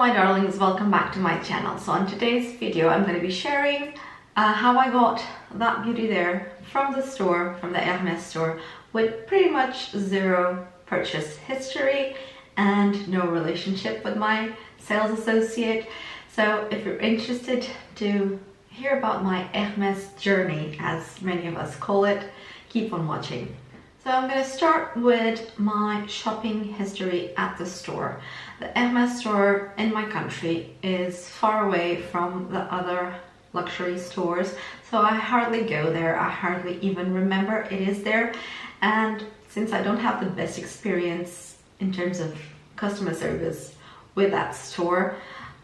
my darlings, welcome back to my channel. So on today's video I'm going to be sharing how I got that beauty there from the store, from the Hermès store, with pretty much zero purchase history and no relationship with my sales associate. So if you're interested to hear about my Hermès journey, as many of us call it, keep on watching. So I'm going to start with my shopping history at the store. The Hermès store in my country is far away from the other luxury stores, so I hardly go there. I hardly even remember it is there. And since I don't have the best experience in terms of customer service with that store,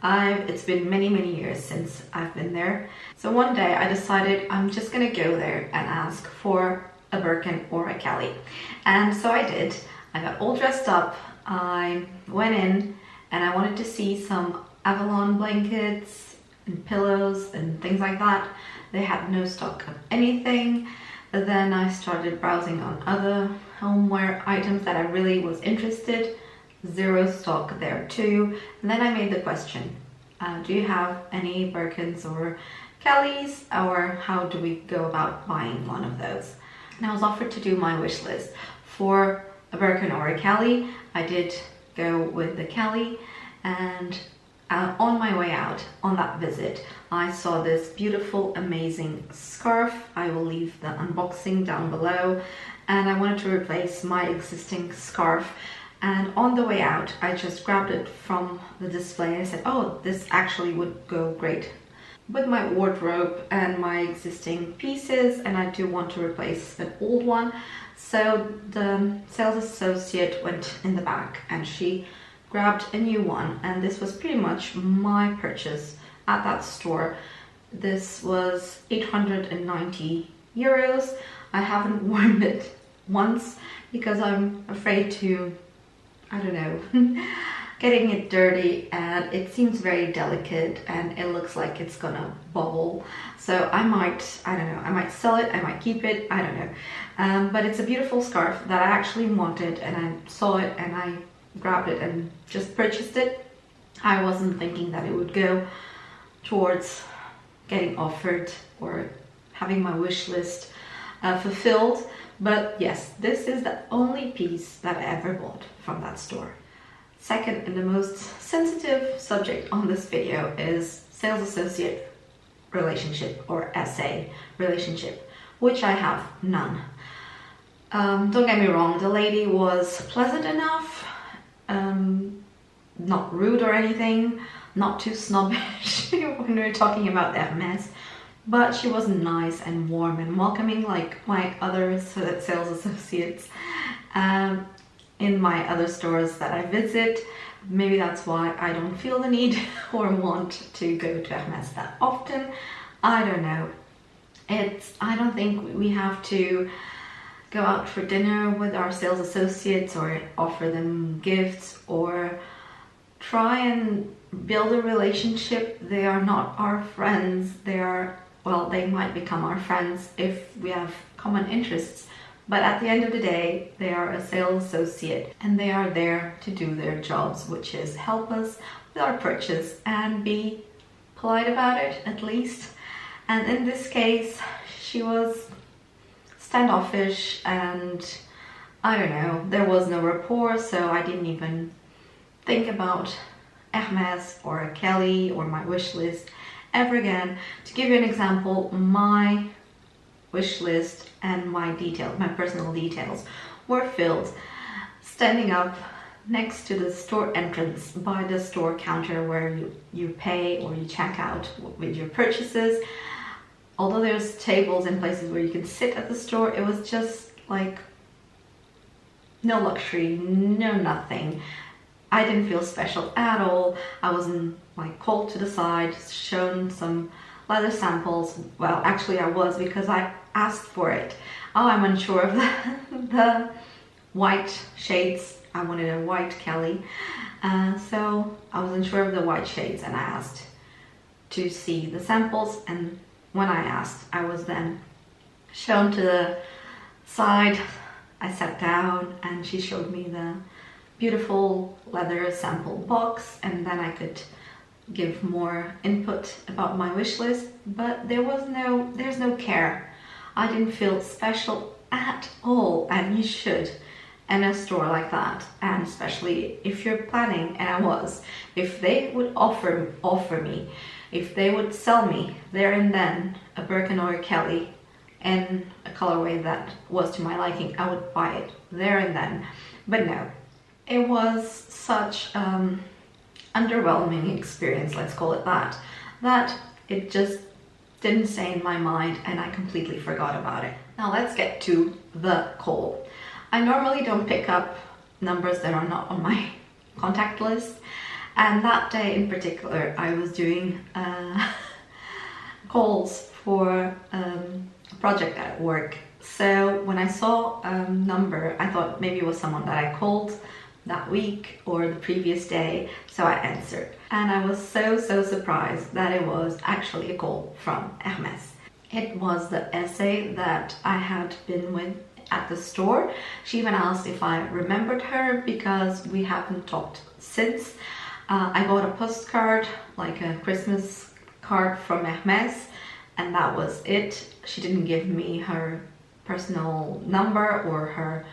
it's been many years since I've been there. So one day I decided I'm just gonna go there and ask for a Birkin or a Kelly. And so I did. I got all dressed up. I went in and I wanted to see some Avalon blankets and pillows and things like that. They had no stock of anything. Then I started browsing on other homeware items that I really was interested. Zero stock there too. And then I made the question, do you have any Birkins or Kellys, or how do we go about buying one of those? And I was offered to do my wish list for a Birkin or a Kelly. I did go with the Kelly, and on my way out on that visit I saw this beautiful, amazing scarf. I will leave the unboxing down below, and I wanted to replace my existing scarf. And on the way out I just grabbed it from the display. I said, oh, this actually would go great with my wardrobe and my existing pieces, and I do want to replace an old one. So the sales associate went in the back and she grabbed a new one, and this was pretty much my purchase at that store. This was 890 euros. I haven't worn it once because I'm afraid to, I don't know, getting it dirty, and it seems very delicate and it looks like it's gonna bubble. So I might sell it, I might keep it, I don't know. But it's a beautiful scarf that I actually wanted, and I saw it and I grabbed it and just purchased it. I wasn't thinking that it would go towards getting offered or having my wish list fulfilled. But yes, this is the only piece that I ever bought from that store. Second, and the most sensitive subject on this video is sales associate relationship, or SA relationship, which I have none. Don't get me wrong, the lady was pleasant enough, not rude or anything, not too snobbish when we were talking about Hermès, but she was nice and warm and welcoming like my other sales associates in my other stores that I visit. Maybe that's why I don't feel the need or want to go to Hermès that often. I don't know. I don't think we have to go out for dinner with our sales associates or offer them gifts or try and build a relationship. They are not our friends. They might become our friends if we have common interests. But at the end of the day, they are a sales associate and they are there to do their jobs, which is help us with our purchase and be polite about it at least. And in this case, she was standoffish, and I don't know, there was no rapport, so I didn't even think about Hermès or a Kelly or my wish list ever again. To give you an example, my wish list and my personal details were filled standing up next to the store entrance by the store counter where you pay or you check out with your purchases. Although there's tables and places where you can sit at the store, it was just like no luxury, no nothing. I didn't feel special at all. I wasn't like called to the side, shown some leather samples. Well, actually I was, because I asked for it. Oh, I'm unsure of the white shades. I wanted a white Kelly, so I was unsure of the white shades, and I asked to see the samples. And when I asked, I was then shown to the side. I sat down and she showed me beautiful leather sample box, and then I could give more input about my wish list, but there's no care. I didn't feel special at all, and you should in a store like that. And especially if you're planning, and I was, if they would offer me, if they would sell me there and then a Birkin or a Kelly in a colorway that was to my liking, I would buy it there and then. But no, it was such underwhelming experience, let's call it that, that it just didn't stay in my mind and I completely forgot about it. Now let's get to the call. I normally don't pick up numbers that are not on my contact list, and that day in particular I was doing calls for a project at work. So when I saw a number, I thought maybe it was someone that I called that week or the previous day, so I answered. And I was so surprised that it was actually a call from Hermès. It was the essay that I had been with at the store. She even asked if I remembered her because we haven't talked since. I got a postcard, like a Christmas card from Hermès, and that was it. She didn't give me her personal number or her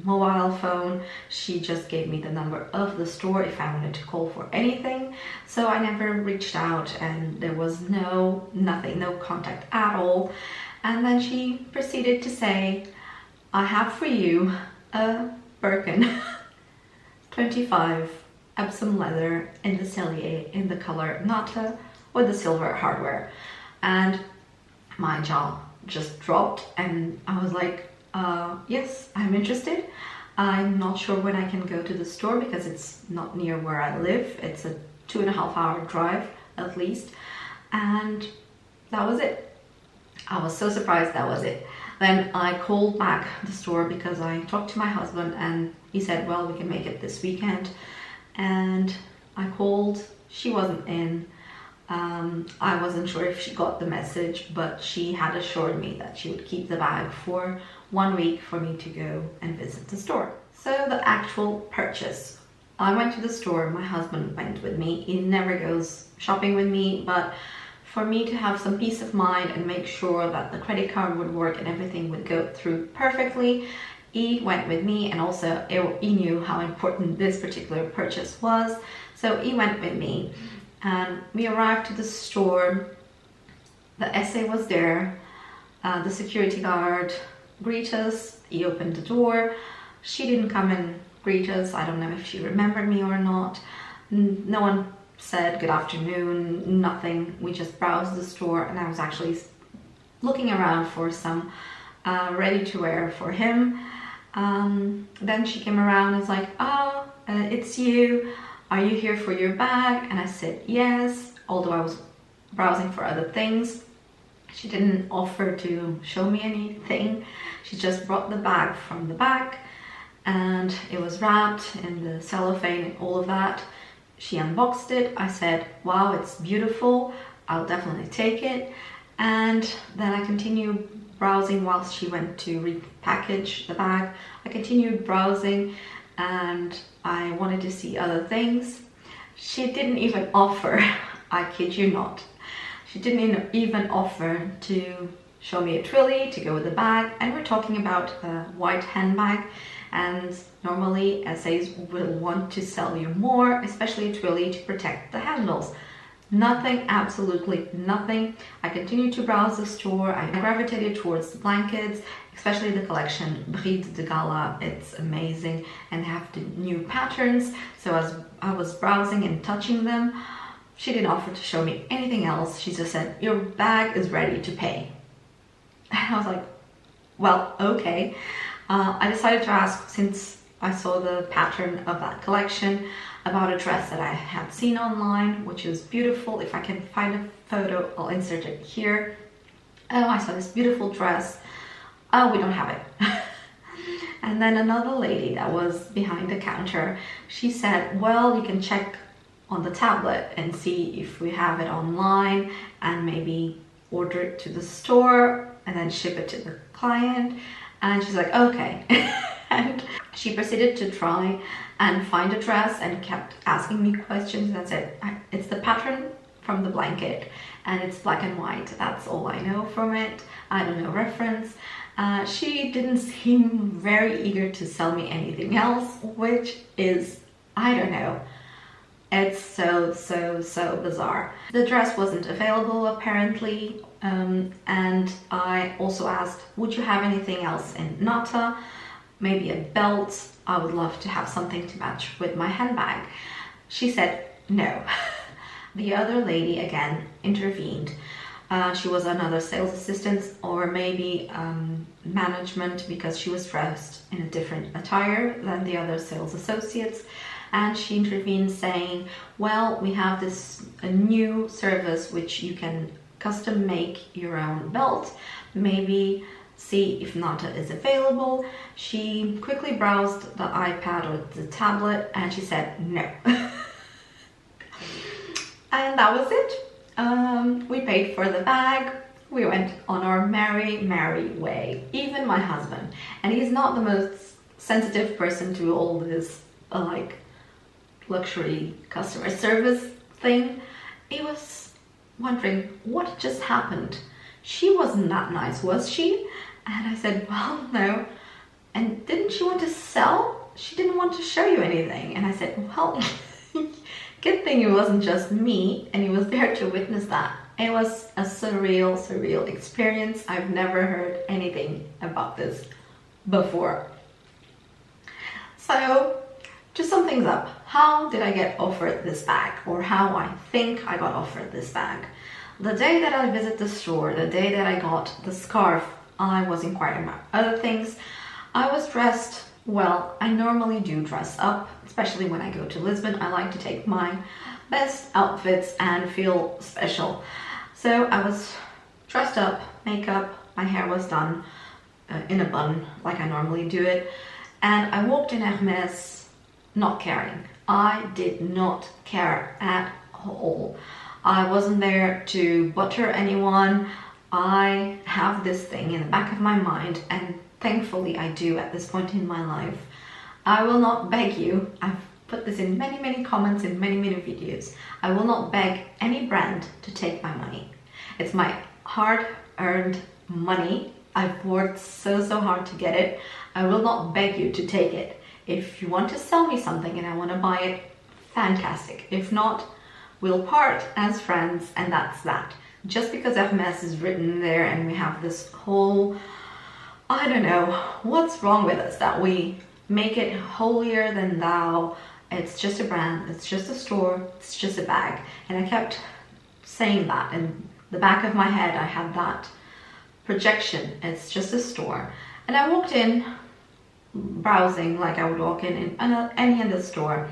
mobile phone. She just gave me the number of the store if I wanted to call for anything. So I never reached out, and there was nothing, no contact at all. And then she proceeded to say, I have for you a Birkin 25 Epsom leather in the Cellier in the color Nata with the silver hardware. And my jaw just dropped, and I was like, yes, I'm interested. I'm not sure when I can go to the store because it's not near where I live. It's a 2.5 hour drive at least. And that was it. I was so surprised that was it. Then I called back the store because I talked to my husband and he said, well, we can make it this weekend. And I called, she wasn't in. I wasn't sure if she got the message, but she had assured me that she would keep the bag for 1 week for me to go and visit the store. So the actual purchase. I went to the store, my husband went with me. He never goes shopping with me, but for me to have some peace of mind and make sure that the credit card would work and everything would go through perfectly, he went with me, and also he knew how important this particular purchase was, so he went with me. And we arrived to the store, the essay was there, the security guard greeted us, he opened the door. She didn't come and greet us, I don't know if she remembered me or not. No one said good afternoon, nothing. We just browsed the store, and I was actually looking around for some ready to wear for him. Then she came around and was like, oh, it's you. Are you here for your bag? And I said yes, although I was browsing for other things. She didn't offer to show me anything. She just brought the bag from the back, and it was wrapped in the cellophane and all of that. She unboxed it. I said, wow, it's beautiful. I'll definitely take it. And then I continued browsing whilst she went to repackage the bag. I continued browsing and I wanted to see other things. She didn't even offer, I kid you not, she didn't even offer to show me a trilly to go with the bag. And we're talking about a white handbag, and normally essays will want to sell you more, especially a trilly, to protect the handles. Nothing, absolutely nothing. I continued to browse the store. I gravitated towards the blankets, especially the collection Bride de Gala. It's amazing, and they have the new patterns. So as I was browsing and touching them, she didn't offer to show me anything else. She just said, your bag is ready to pay. And I was like, well, okay. I decided to ask, since I saw the pattern of that collection, about a dress that I had seen online, which is beautiful. If I can find a photo, I'll insert it here. Oh, I saw this beautiful dress. Oh, we don't have it. And then another lady that was behind the counter, she said, well, you can check on the tablet and see if we have it online and maybe order it to the store and then ship it to the client. And she's like, okay. And she proceeded to try and find a dress and kept asking me questions and said, it's the pattern from the blanket and it's black and white. That's all I know from it. I don't know reference. She didn't seem very eager to sell me anything else, which is, I don't know. It's so bizarre. The dress wasn't available apparently, and I also asked, would you have anything else in Nata? Maybe a belt? I would love to have something to match with my handbag. She said no. The other lady again intervened. She was another sales assistant or maybe management, because she was dressed in a different attire than the other sales associates. And she intervened saying, well, we have a new service which you can custom make your own belt. Maybe see if Nata is available. She quickly browsed the iPad or the tablet and she said no. And that was it. We paid for the bag. We went on our merry way. Even my husband. And he's not the most sensitive person to all this like luxury customer service thing. He was wondering what just happened. She wasn't that nice, was she? And I said, well, no. And didn't she want to sell? She didn't want to show you anything. And I said, well, good thing it wasn't just me and he was there to witness that. It was a surreal experience. I've never heard anything about this before. So, to sum things up, how did I get offered this bag, or how I think I got offered this bag? The day that I visited the store, the day that I got the scarf, I was inquiring about other things. I was dressed well. I normally do dress up, especially when I go to Lisbon. I like to take my best outfits and feel special. So I was dressed up, makeup, my hair was done in a bun like I normally do it. And I walked in Hermès not caring. I did not care at all. I wasn't there to butter anyone. I have this thing in the back of my mind, and thankfully I do at this point in my life. I will not beg you. I've put this in many comments in many videos. I will not beg any brand to take my money. It's my hard-earned money. I've worked so hard to get it. I will not beg you to take it. If you want to sell me something and I want to buy it, fantastic. If not, we'll part as friends, and that's that. Just because Hermès is written there and we have this whole, I don't know, what's wrong with us that we make it holier than thou. It's just a brand, it's just a store, it's just a bag. And I kept saying that in the back of my head. I had that projection, it's just a store. And I walked in browsing like I would walk in any other store,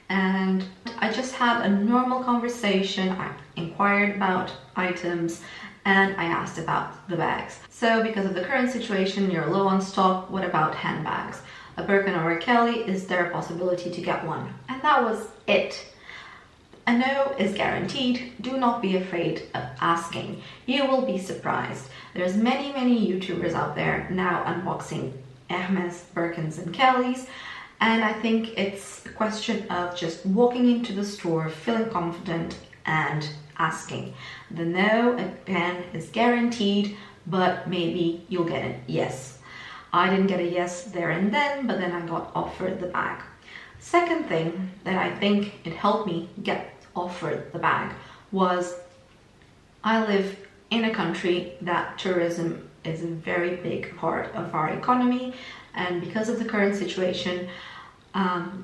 and I just had a normal conversation. I inquired about items and I asked about the bags. So because of the current situation, you're low on stock, what about handbags? A Birkin or a Kelly, is there a possibility to get one? And that was it. A no is guaranteed. Do not be afraid of asking. You will be surprised. There's many YouTubers out there now unboxing Hermes, Birkins and Kellys, and I think it's a question of just walking into the store, feeling confident and asking. The no, again, is guaranteed, but maybe you'll get a yes. I didn't get a yes there and then, but then I got offered the bag. Second thing that I think it helped me get offered the bag was, I live in a country that tourism is a very big part of our economy, and because of the current situation,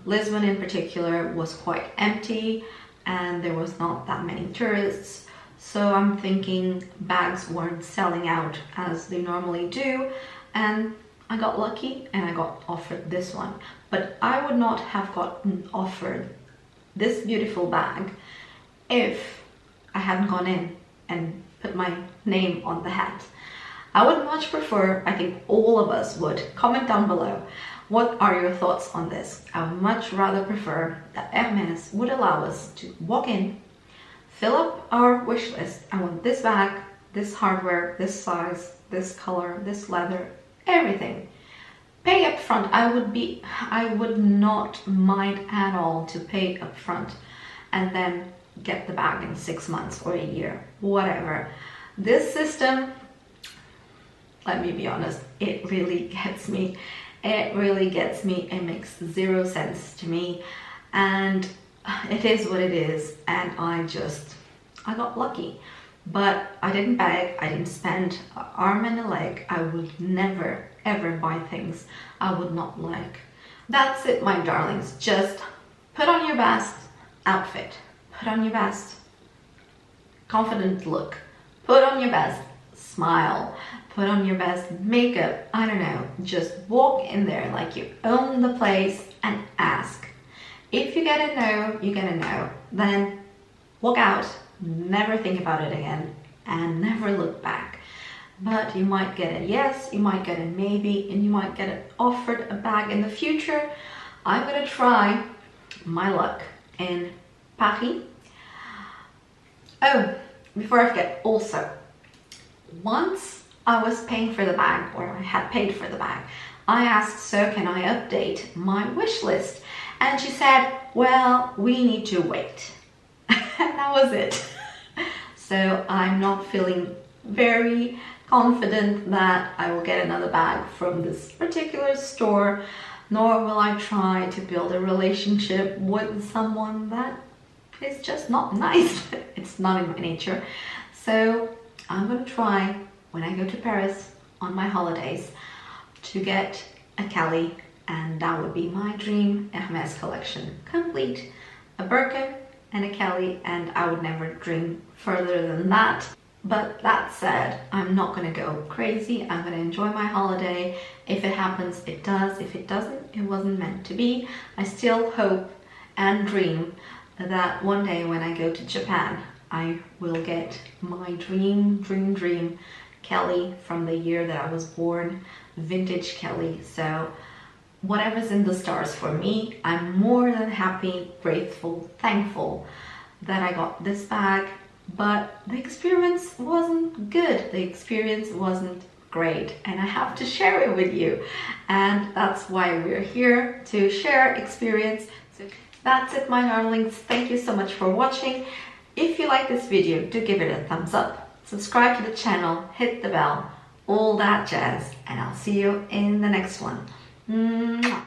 Lisbon in particular was quite empty and there was not that many tourists. So I'm thinking bags weren't selling out as they normally do, and I got lucky and I got offered this one. But I would not have gotten offered this beautiful bag if I hadn't gone in and put my name on the hat. I would much prefer, I think all of us would, comment down below, what are your thoughts on this? I would much rather prefer that Hermes would allow us to walk in, fill up our wish list. I want this bag, this hardware, this size, this color, this leather, everything. pay up front. I would not mind at all to pay up front and then get the bag in 6 months or a year, whatever. This system, let me be honest, it really gets me. It really gets me. It makes zero sense to me, and it is what it is, and I got lucky. But I didn't beg, I didn't spend an arm and a leg. I would never ever buy things I would not like. That's it, my darlings. Just put on your best outfit, put on your best confident look, put on your best smile, put on your best makeup. I don't know, just walk in there like you own the place and ask. If you get a no, you get a no. Then walk out, never think about it again, and never look back. But you might get a yes, you might get a maybe, and you might get offered a bag in the future. I'm gonna try my luck in Paris. Oh, before I forget, also, once I was paying for the bag, or I had paid for the bag, I asked, so can I update my wish list? And she said, well, we need to wait. And that was it. So I'm not feeling very confident that I will get another bag from this particular store, nor will I try to build a relationship with someone that is just not nice. It's not in my nature. So I'm gonna try, when I go to Paris on my holidays, to get a Kelly, and that would be my dream Hermès collection complete. A Birkin and a Kelly, and I would never dream further than that. But that said, I'm not gonna go crazy. I'm gonna enjoy my holiday. If it happens, it does. If it doesn't, it wasn't meant to be. I still hope and dream that one day when I go to Japan, I will get my dream Kelly from the year that I was born, vintage Kelly. So whatever's in the stars for me, I'm more than happy, grateful, thankful that I got this bag. But the experience wasn't good. The experience wasn't great, and I have to share it with you. And that's why we're here, to share experience. So that's it, my darlings. Thank you so much for watching. If you like this video, do give it a thumbs up. Subscribe to the channel, hit the bell, all that jazz, and I'll see you in the next one. Mwah.